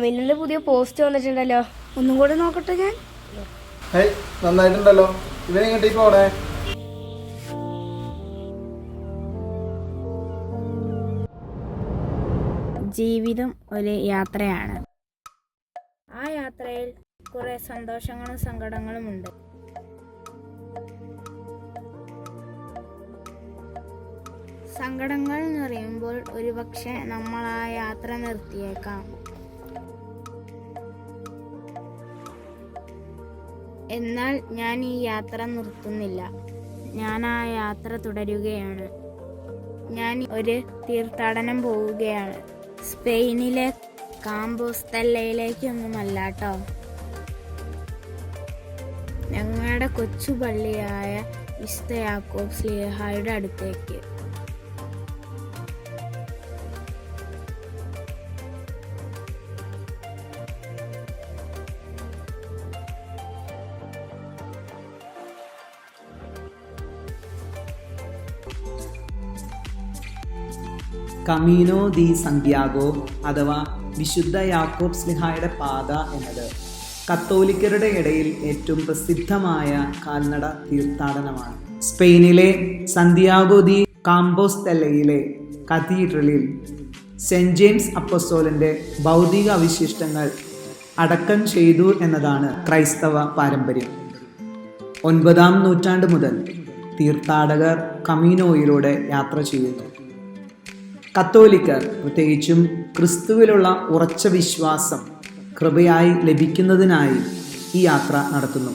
മില്ലിന്റെ പുതിയ പോസ്റ്റ് വന്നിട്ടുണ്ടല്ലോ, ഒന്നും കൂടി നോക്കട്ടെ ഞാൻ. നന്നായിട്ടുണ്ടല്ലോ. ഇവനെങ്ങോട്ടേ പോണേ? ജീവിതം ഒരു യാത്രയാണ്. ആ യാത്രയിൽ കുറെ സന്തോഷങ്ങളും സങ്കടങ്ങളും ഉണ്ട്. സങ്കടങ്ങൾ നിറയുമ്പോൾ ഒരുപക്ഷെ നമ്മൾ ആ യാത്ര നിർത്തിയേക്കാം. എന്നാൽ ഞാൻ ഈ യാത്ര നിർത്തുന്നില്ല. ഞാൻ ആ യാത്ര തുടരുകയാണ്. ഞാൻ ഒരു തീർത്ഥാടനം പോവുകയാണ്. സ്പെയിനിലെ കാമ്പോസ്തല്ലയിലേക്കൊന്നുമല്ല കേട്ടോ, ഞങ്ങളുടെ കൊച്ചു പള്ളിയായ വിശുദ്ധ യാക്കോബ് ശ്ലീഹായുടെ അടുത്തേക്ക്. കമീനോ ദി സന്ത്യാഗോ അഥവാ വിശുദ്ധ യാക്കോബ് ശ്ലീഹായുടെ പാത എന്നത് കത്തോലിക്കരുടെ ഇടയിൽ ഏറ്റവും പ്രസിദ്ധമായ കാൽനട തീർത്ഥാടനമാണ്. സ്പെയിനിലെ സന്ത്യാഗോ ദി കാമ്പോസ്തല്ലയിലെ കത്തീഡ്രലിൽ സെന്റ് ജെയിംസ് അപ്പസ്തോലന്റെ ഭൗതിക അവശിഷ്ടങ്ങൾ അടക്കം ചെയ്തു എന്നതാണ് ക്രൈസ്തവ പാരമ്പര്യം. 9-ാം നൂറ്റാണ്ട് മുതൽ തീർത്ഥാടകർ കമീനോയിലൂടെ യാത്ര ചെയ്യുന്നു. കത്തോലിക്കർ പ്രത്യേകിച്ചും ക്രിസ്തുവിലുള്ള ഉറച്ച വിശ്വാസം കൃപയായി ലഭിക്കുന്നതിനായി ഈ യാത്ര നടത്തുന്നു.